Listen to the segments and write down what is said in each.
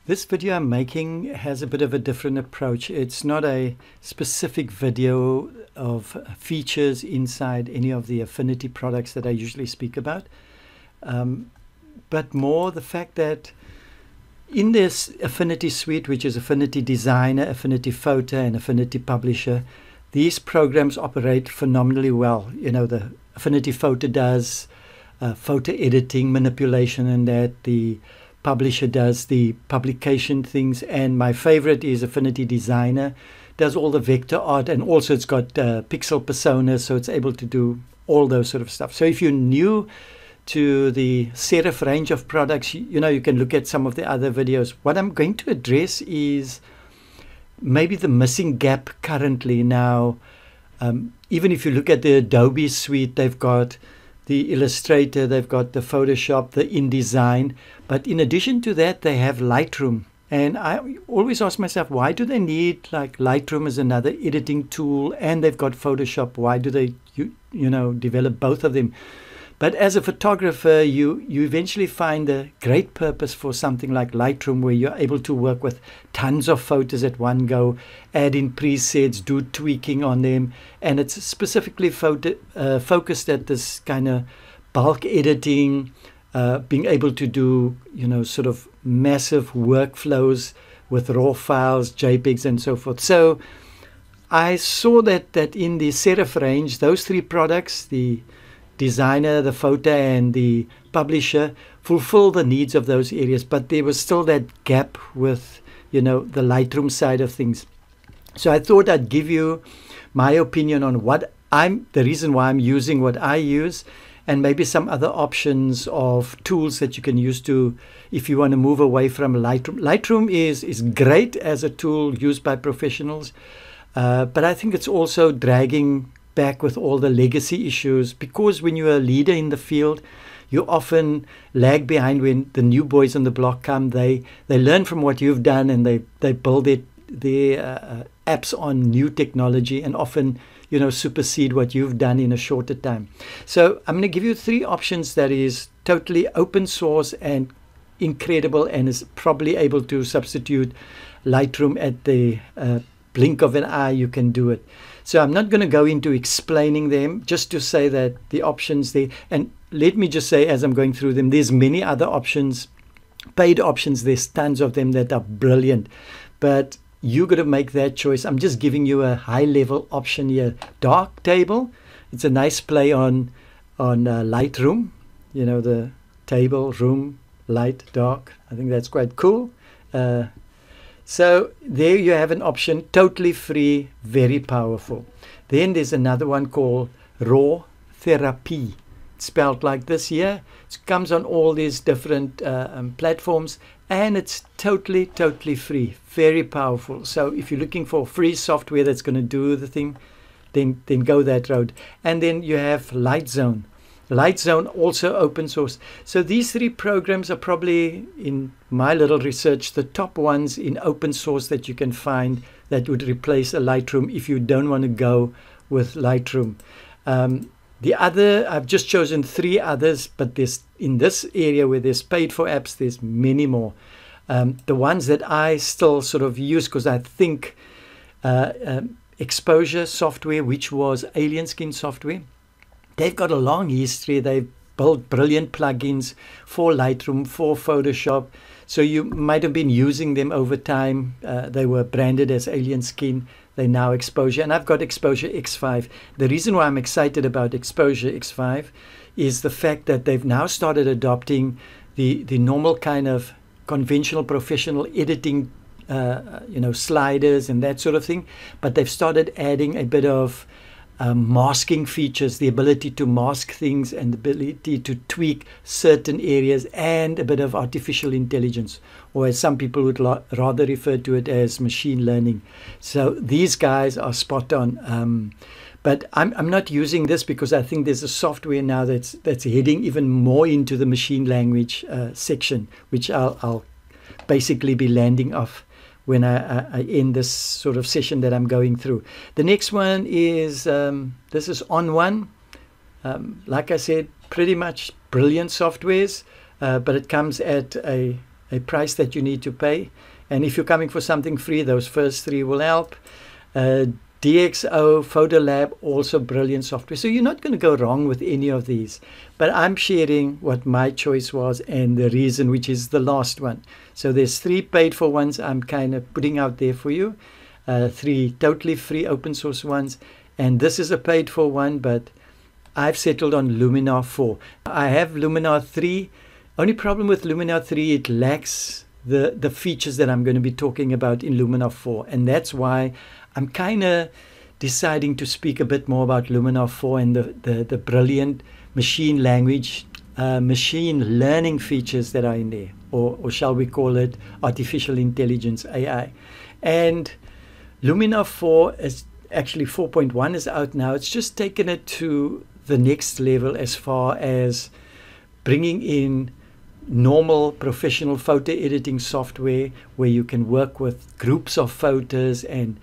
This video I'm making has a bit of a different approach. It's not a specific video of features inside any of the Affinity products that I usually speak about, but more the fact that in this Affinity suite, which is Affinity Designer, Affinity Photo, and Affinity Publisher, these programs operate phenomenally well. You know, the Affinity Photo does photo editing, manipulation, and that the Publisher does the publication things, and my favorite is Affinity Designer, does all the vector art, and also it's got pixel personas, so it's able to do all those sort of stuff. So if you're new to the Serif range of products, you know, you can look at some of the other videos. What I'm going to address is maybe the missing gap currently now. Even if you look at the Adobe suite, they've got the Illustrator, they've got the Photoshop, the InDesign, but in addition to that, they have Lightroom. And I always ask myself, why do they need like Lightroom as another editing tool, and they've got Photoshop? Why do they, you know, develop both of them? But as a photographer, you eventually find a great purpose for something like Lightroom, where you're able to work with tons of photos at one go, add in presets, do tweaking on them, and it's specifically focused at this kind of bulk editing, being able to do, you know, sort of massive workflows with raw files, JPEGs, and so forth. So I saw that in the Serif range, those three products, the Designer, the Photo, and the Publisher, fulfill the needs of those areas, but there was still that gap with, you know, the Lightroom side of things. So I thought I'd give you my opinion on the reason why I'm using what I use, and maybe some other options of tools that you can use to, if you want to move away from Lightroom. Lightroom is great as a tool used by professionals, but I think it's also dragging back with all the legacy issues, because when you're a leader in the field, you often lag behind. When the new boys on the block come, they learn from what you've done, and they build their apps on new technology, and often, you know, supersede what you've done in a shorter time. So I'm going to give you three options that is totally open source and incredible, and is probably able to substitute Lightroom at the blink of an eye. You can do it. So I'm not going to go into explaining them, just to say that the options there, and let me just say as I'm going through them, there's many other options, paid options, there's tons of them that are brilliant, but you got to make that choice. I'm just giving you a high level option here. Dark Table, it's a nice play on Lightroom, you know, the table, room, light, dark. I think that's quite cool. So there you have an option, totally free, very powerful. Then there's another one called Raw Therapy. It's spelled like this here. It comes on all these different platforms, and it's totally free, very powerful. So if you're looking for free software that's going to do the thing, then go that road. And then you have Lightzone. Lightzone, also open source. So these three programs are probably, in my little research, the top ones in open source that you can find that would replace a Lightroom if you don't want to go with Lightroom. The other, I've just chosen three others, but there's, in this area where there's paid for apps, there's many more. The ones that I still sort of use, because I think Exposure software, which was Alien Skin software, they've got a long history. They've built brilliant plugins for Lightroom, for Photoshop. So you might have been using them over time. They were branded as Alien Skin. They're now Exposure. And I've got Exposure X5. The reason why I'm excited about Exposure X5 is the fact that they've now started adopting the normal kind of conventional professional editing, you know, sliders and that sort of thing. But they've started adding a bit of masking features, the ability to mask things, and the ability to tweak certain areas, and a bit of artificial intelligence, or as some people would rather refer to it as machine learning. So these guys are spot on. But I'm not using this because I think there's a software now that's heading even more into the machine language section, which I'll basically be landing off when I end this sort of session that I'm going through. The next one is, this is On1. Like I said, pretty much brilliant softwares, but it comes at a a price that you need to pay. And if you're coming for something free, those first 3 will help. DxO, Photolab, also brilliant software. So you're not going to go wrong with any of these. But I'm sharing what my choice was and the reason, which is the last one. So there's 3 paid for ones I'm kind of putting out there for you. 3 totally free open source ones. And this is a paid for one, but I've settled on Luminar 4. I have Luminar 3. Only problem with Luminar 3, it lacks the features that I'm going to be talking about in Luminar 4. And that's why I'm kind of deciding to speak a bit more about Luminar 4 and the brilliant machine language, machine learning features that are in there, or shall we call it artificial intelligence, AI. And Luminar 4 is actually 4.1 is out now. It's just taken it to the next level as far as bringing in normal professional photo editing software where you can work with groups of photos and,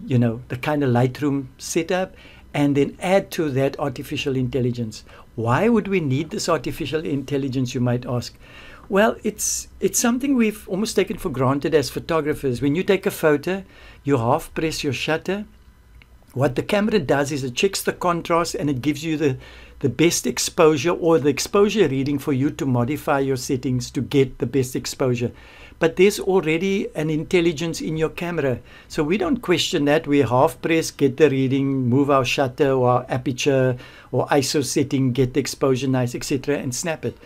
you know, the kind of Lightroom setup, and then add to that artificial intelligence. Why would we need this artificial intelligence, you might ask? Well, it's something we've almost taken for granted as photographers. When you take a photo, you half press your shutter. What the camera does is it checks the contrast and it gives you the best exposure, or the exposure reading for you to modify your settings to get the best exposure. But there's already an intelligence in your camera. So we don't question that. We half press, get the reading, move our shutter or our aperture or ISO setting, get the exposure nice, etc., and snap it.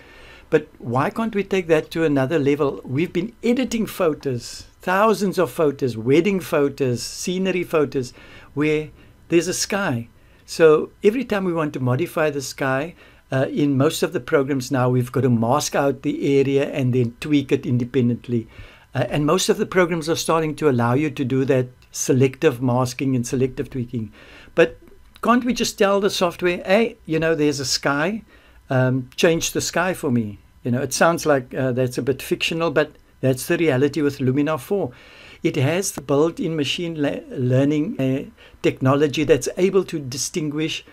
But why can't we take that to another level? We've been editing photos, thousands of photos, wedding photos, scenery photos, where there's a sky. So every time we want to modify the sky, in most of the programs now, we've got to mask out the area and then tweak it independently. And most of the programs are starting to allow you to do that selective masking and selective tweaking. But can't we just tell the software, hey, you know, there's a sky, change the sky for me? You know, it sounds like that's a bit fictional, but that's the reality with Luminar 4. It has the built-in machine learning technology that's able to distinguish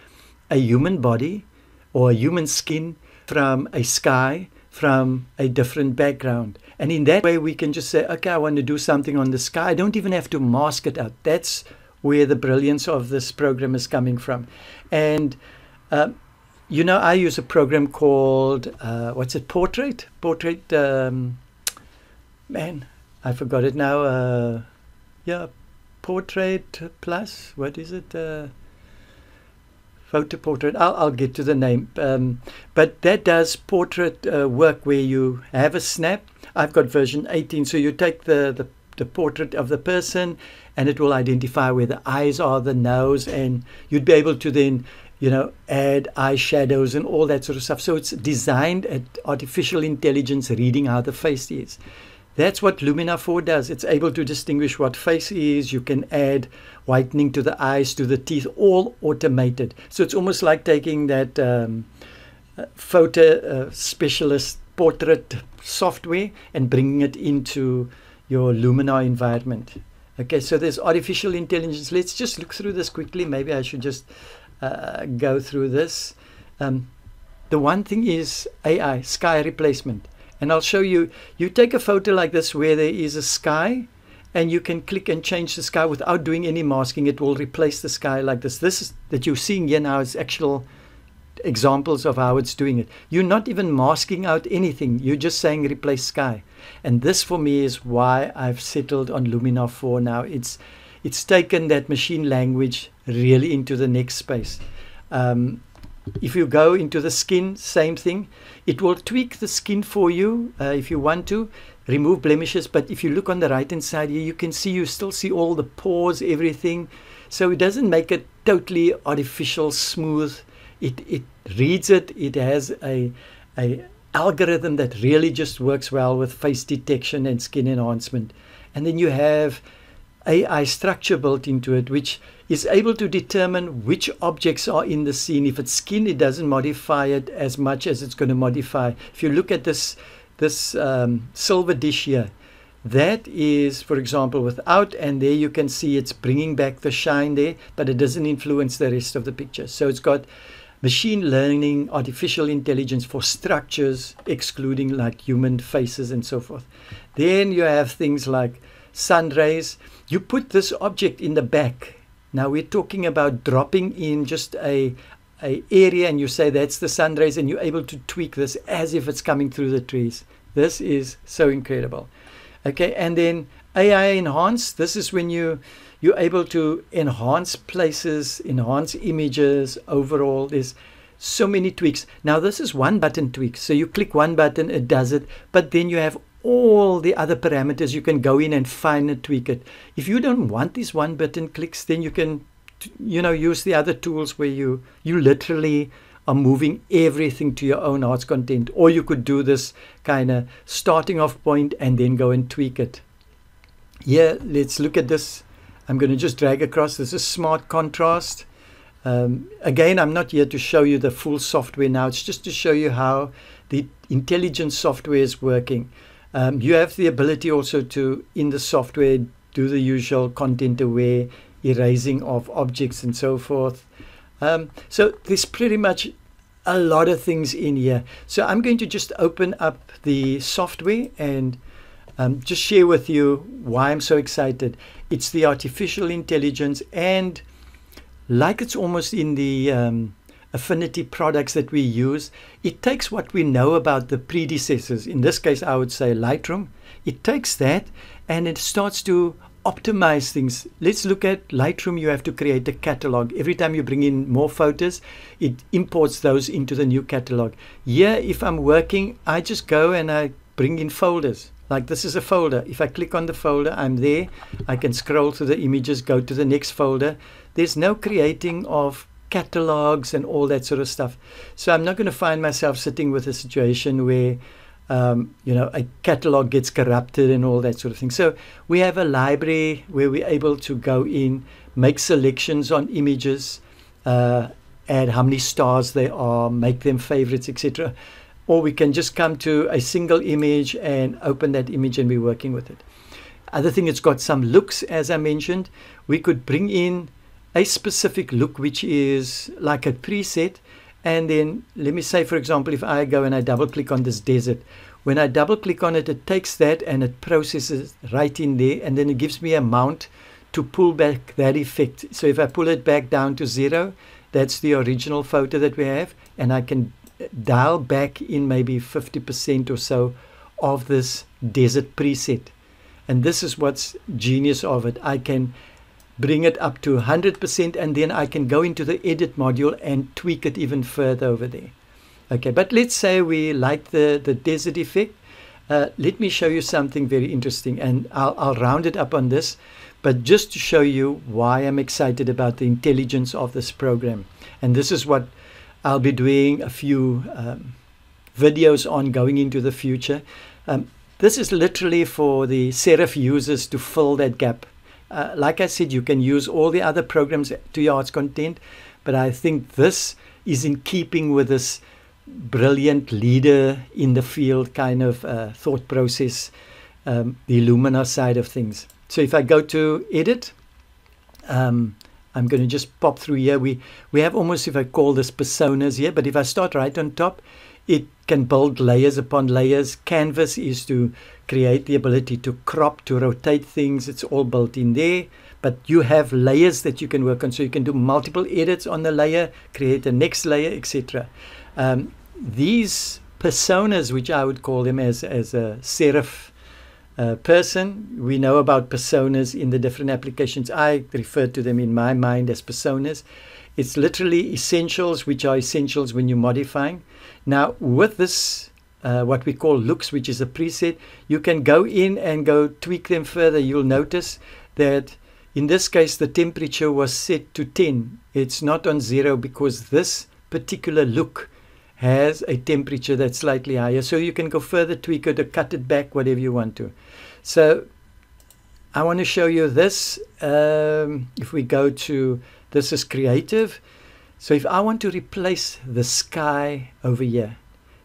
a human body or a human skin from a sky, from a different background. And in that way, we can just say, okay, I want to do something on the sky. I don't even have to mask it out. That's where the brilliance of this program is coming from. And, you know, I use a program called, what's it, Portrait? Portrait, man, I forgot it now. Yeah, Portrait Plus, what is it? Photo Portrait, I'll get to the name. But that does portrait work where you have a snap. I've got version 18, so you take the portrait of the person and it will identify where the eyes are, the nose, and you'd be able to then, you know, add eyeshadows and all that sort of stuff. So it's designed at artificial intelligence reading how the face is. That's what Luminar 4 does. It's able to distinguish what face is. You can add whitening to the eyes, to the teeth, all automated. So it's almost like taking that photo specialist portrait software and bringing it into your Luminar environment. Okay, so there's artificial intelligence. Let's just look through this quickly. Maybe I should just go through this. The one thing is AI, sky replacement. And I'll show you, you take a photo like this where there is a sky and you can click and change the sky without doing any masking. It will replace the sky like this. This is, that you're seeing here now is actual examples of how it's doing it. You're not even masking out anything. You're just saying replace sky. And this for me is why I've settled on Luminar 4 now. It's taken that machine language really into the next space. If you go into the skin, same thing. It will tweak the skin for you if you want to, remove blemishes. But if you look on the right-hand side here, you can see, you still see all the pores, everything. So it doesn't make it totally artificial, smooth. It reads it. It has a algorithm that really just works well with face detection and skin enhancement. And then you have AI structure built into it, which is able to determine which objects are in the scene. If it's skin, it doesn't modify it as much as it's going to modify. If you look at this silver dish here, that is, for example, without, and there you can see it's bringing back the shine there, but it doesn't influence the rest of the picture. So it's got machine learning, artificial intelligence for structures, excluding like human faces and so forth. Then you have things like sun rays. You put this object in the back. Now we're talking about dropping in just a area, and you say that's the sun rays, and you're able to tweak this as if it's coming through the trees. This is so incredible. Okay, and then AI enhanced. This is when you're able to enhance places, enhance images overall. There's so many tweaks. Now this is one button tweak. So you click one button, it does it, but then you have all the other parameters. You can go in and fine and tweak it. If you don't want these one button clicks, then you can use the other tools where you literally are moving everything to your own heart's content. Or you could do this kind of starting off point and then go and tweak it. Here, let's look at this. I'm going to just drag across. This is smart contrast. Again, I'm not here to show you the full software now. It's just to show you how the intelligent software is working. You have the ability also to, in the software, do the usual content aware, erasing of objects and so forth. So there's pretty much a lot of things in here. So I'm going to just open up the software and just share with you why I'm so excited. It's the artificial intelligence, and like it's almost in the Affinity products that we use, it takes what we know about the predecessors. In this case, I would say Lightroom. It takes that and it starts to optimize things. Let's look at Lightroom. You have to create a catalog. Every time you bring in more photos, it imports those into the new catalog. Here, if I'm working, I just go and I bring in folders. Like this is a folder. If I click on the folder, I'm there. I can scroll through the images, go to the next folder. There's no creating of catalogs and all that sort of stuff. So I'm not going to find myself sitting with a situation where a catalog gets corrupted and all that sort of thing. So we have a library where we're able to go in, make selections on images, add how many stars they are, make them favorites, etc. Or we can just come to a single image and open that image and be working with it. Other thing, it's got some looks, as I mentioned. We could bring in a specific look, which is like a preset. And then let me say, for example, if I go and I double click on this desert, when I double click on it, it takes that and it processes right in there. And then it gives me a mount to pull back that effect. So if I pull it back down to 0, that's the original photo that we have. And I can dial back in maybe 50% or so of this desert preset. And this is what's genius of it. I can bring it up to 100%, and then I can go into the edit module and tweak it even further over there. Okay, but let's say we like the desert effect. Let me show you something very interesting, and I'll round it up on this, but just to show you why I'm excited about the intelligence of this program. And this is what I'll be doing a few videos on going into the future. This is literally for the Serif users to fill that gap. Like I said, you can use all the other programs to your heart's content, but I think this is in keeping with this brilliant leader in the field kind of thought process, the Luminar side of things. So if I go to edit, I'm going to just pop through here. We have almost, if I call this personas here, but if I start right on top, it can build layers upon layers. Canvas is to create the ability to crop, to rotate things. It's all built in there. But you have layers that you can work on. So you can do multiple edits on the layer, create the next layer, etc. These personas, which I would call them as a serif person, we know about personas in the different applications. I refer to them in my mind as personas. It's literally essentials, which are essentials when you're modifying. Now, with this, what we call looks, which is a preset, you can go in and go tweak them further. You'll notice that in this case, the temperature was set to 10. It's not on 0 because this particular look has a temperature that's slightly higher. So you can go further, tweak it, or cut it back, whatever you want to. So I want to show you this. If we go to, this is creative. So if I want to replace the sky over here,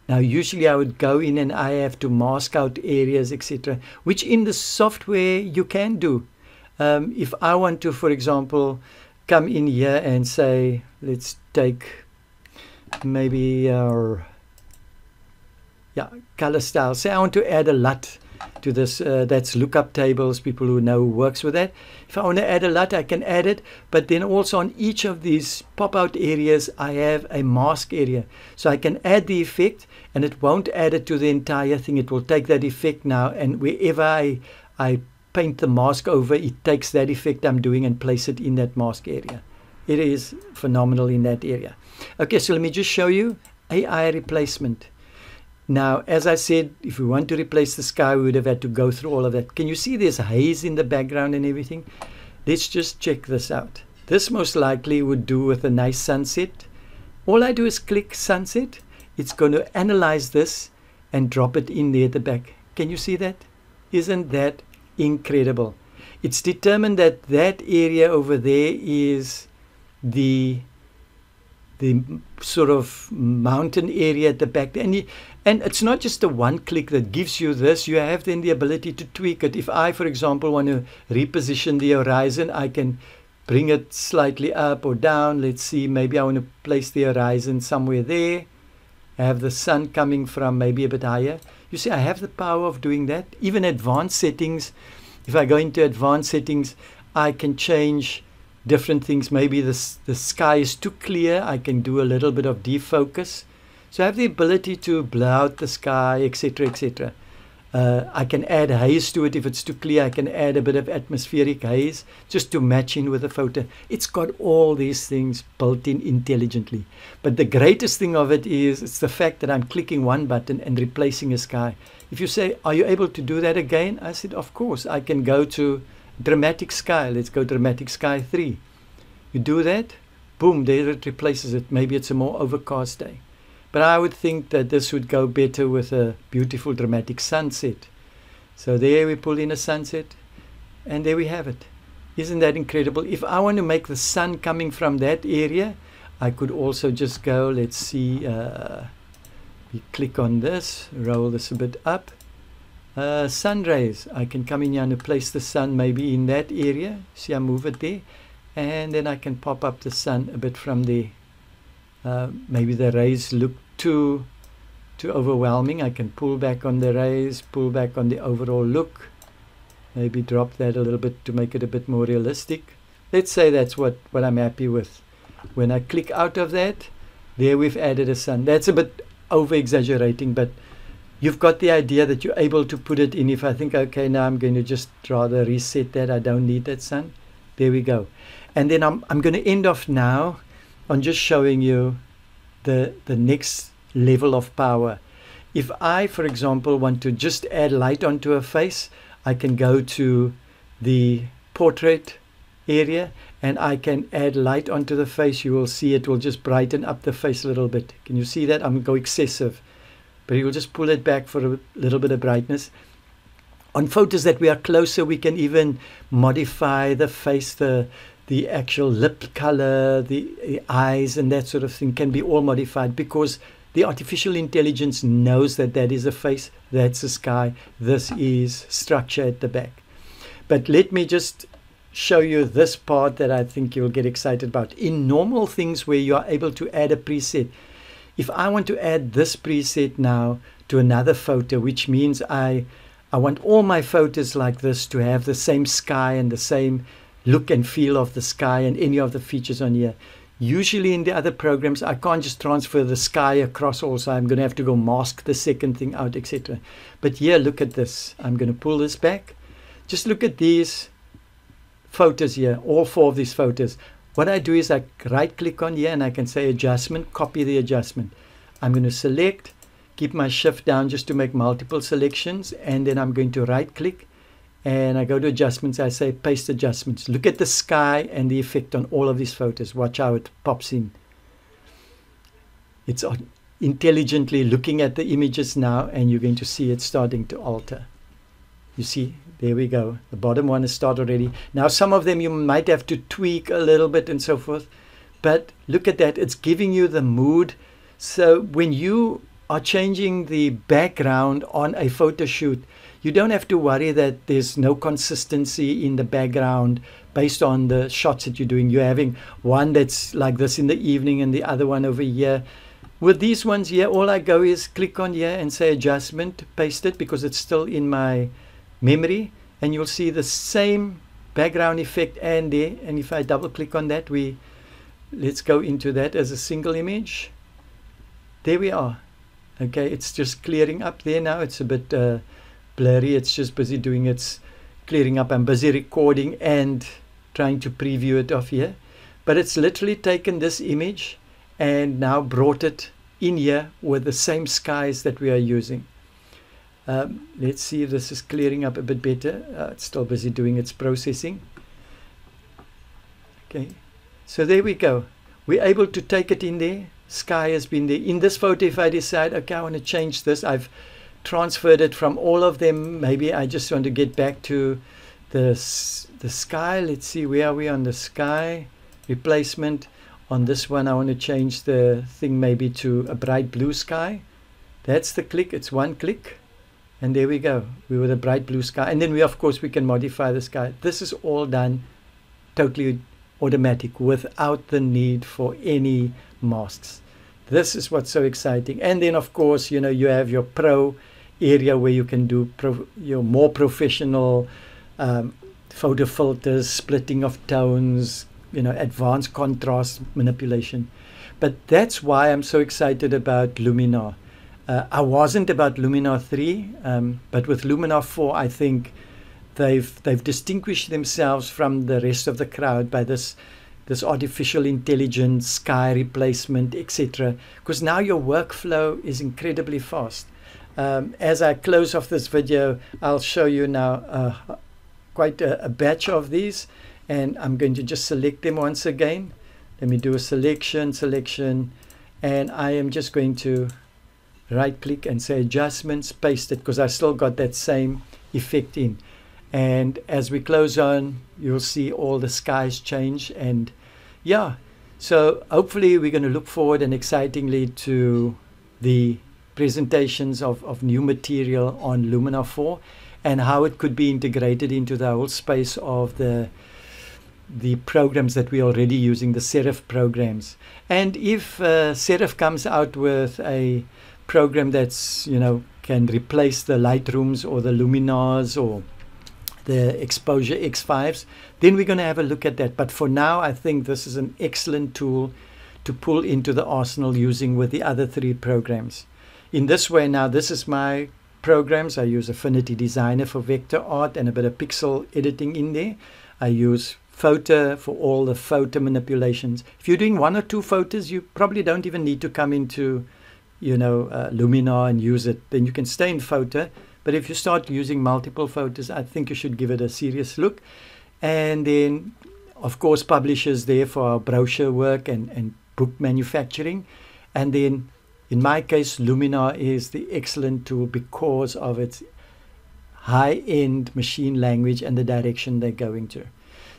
now usually I would go in and I have to mask out areas, etc., which in the software you can do. If I want to, for example, come in here and say, let's take maybe yeah, color style. Say I want to add a LUT to this. That's lookup tables, people who know who works with that. If I want to add a LUT, I can add it, but then also on each of these pop-out areas I have a mask area, so I can add the effect and it won't add it to the entire thing. It will take that effect now, and wherever I paint the mask over, it takes that effect I'm doing and place it in that mask area. It is phenomenal in that area. Okay, so let me just show you AI replacement. Now, as I said, if we want to replace the sky, we would have had to go through all of that. Can you see there's haze in the background and everything? Let's just check this out. This most likely would do with a nice sunset. All I do is click sunset. It's going to analyze this and drop it in there at the back. Can you see that? Isn't that incredible? It's determined that that area over there is the sort of mountain area at the back, and it's not just a one click that gives you this. You have then the ability to tweak it. If I, for example, want to reposition the horizon, I can bring it slightly up or down. Let's see, maybe I want to place the horizon somewhere there. I have the sun coming from maybe a bit higher. You see, I have the power of doing that. Even advanced settings, if I go into advanced settings, I can change different things. Maybe the sky is too clear, I can do a little bit of defocus. So I have the ability to blur out the sky, etc., etc. I can add haze to it if it's too clear. I can add a bit of atmospheric haze just to match in with the photo. It's got all these things built in intelligently. But the greatest thing of it is it's the fact that I'm clicking one button and replacing a sky. If you say, are you able to do that again? I said, of course. I can go to dramatic sky. Let's go dramatic sky 3. You do that, boom, there it replaces it. Maybe it's a more overcast day. But I would think that this would go better with a beautiful dramatic sunset. So there we pull in a sunset, and there we have it. Isn't that incredible? If I want to make the sun coming from that area, I could also just go, let's see, we click on this, roll this a bit up. Sun rays, I can come in here and place the sun maybe in that area. See, I move it there, and then I can pop up the sun a bit from there. Maybe the rays look too overwhelming. I can pull back on the rays, pull back on the overall look, maybe drop that a little bit to make it a bit more realistic. Let's say that's what I'm happy with. When I click out of that, there we've added a sun. That's a bit over exaggerating, but you've got the idea that you're able to put it in. If I think, okay, now I'm going to just rather reset that, I don't need that sun, there we go. And then I'm going to end off now on just showing you the next level of power. If I, for example, want to just add light onto a face, I can go to the portrait area and I can add light onto the face. You will see it will just brighten up the face a little bit. Can you see that? I'm going to go excessive, but you'll just pull it back for a little bit of brightness. On photos that we are closer, we can even modify the face, the actual lip color, the eyes, and that sort of thing can be all modified because the artificial intelligence knows that that is a face, that's a sky, this is structure at the back. But let me just show you this part that I think you'll get excited about. In normal things where you are able to add a preset, if I want to add this preset now to another photo, which means I want all my photos like this to have the same sky and the same look and feel of the sky and any of the features on here. Usually in the other programs, I can't just transfer the sky across also. I'm going to have to go mask the second thing out, etc. But here, look at this. I'm going to pull this back. Just look at these photos here, all 4 of these photos. What I do is I right click on here and I can say adjustment, copy the adjustment. I'm going to select, keep my shift down just to make multiple selections, and then I'm going to right click and I go to adjustments. I say paste adjustments. Look at the sky and the effect on all of these photos. Watch how it pops in. It's intelligently looking at the images now, and you're going to see it starting to alter. You see, there we go. The bottom one is started already. Now some of them you might have to tweak a little bit and so forth, but look at that. It's giving you the mood. So when you are changing the background on a photo shoot, you don't have to worry that there's no consistency in the background based on the shots that you're doing. You're having one that's like this in the evening and the other one over here. With these ones here, all I go is click on here and say adjustment, paste it because it's still in my memory, and you'll see the same background effect and there. And if I double click on that, let's go into that as a single image. There we are. Okay, it's just clearing up there now. It's a bit blurry. It's just busy doing its clearing up. I'm busy recording and trying to preview it off here, but it's literally taken this image and now brought it in here with the same skies that we are using. Let's see if this is clearing up a bit better. It's still busy doing its processing. Okay, so there we go. We're able to take it in there. Sky has been there. In this photo, if I decide, okay, I want to change this, I've transferred it from all of them. Maybe I just want to get back to the sky. Let's see, where are we on the sky? Replacement. On this one, I want to change the thing maybe to a bright blue sky. That's the click. It's one click. And there we go. We were the bright blue sky. And then we, of course, we can modify the sky. This is all done totally automatic without the need for any masks. This is what's so exciting. And then, of course, you know, you have your pro area where you can do your more professional photo filters, splitting of tones, you know, advanced contrast manipulation. But that's why I'm so excited about Luminar. I wasn't about Luminar 3, but with Luminar 4, I think they've distinguished themselves from the rest of the crowd by this artificial intelligence, sky replacement, etc. Because now your workflow is incredibly fast. As I close off this video, I'll show you now quite a batch of these, and I'm going to just select them once again. Let me do a selection, and I am just going to right click and say adjustments, paste it, because I still got that same effect in. And as we close on, you'll see all the skies change. And yeah, so hopefully we're going to look forward and excitingly to the presentations of new material on Luminar 4 and how it could be integrated into the whole space of the programs that we're already using, the Serif programs. And if Serif comes out with a program that's, you know, can replace the Lightrooms or the Luminars or the Exposure X5s, then we're going to have a look at that. But for now, I think this is an excellent tool to pull into the arsenal using with the other three programs. In this way now, this is my programs. I use Affinity Designer for vector art and a bit of pixel editing in there. I use Photo for all the photo manipulations. If you're doing one or two photos, you probably don't even need to come into, you know, Luminar and use it. Then you can stay in Photo. But if you start using multiple photos, I think you should give it a serious look. And then, of course, publishers there for our brochure work and book manufacturing. And then, in my case, Luminar is the excellent tool because of its high-end machine language and the direction they're going to.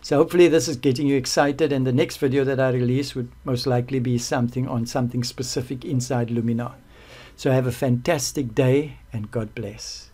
So hopefully this is getting you excited, and the next video that I release would most likely be something on something specific inside Luminar. So have a fantastic day and God bless.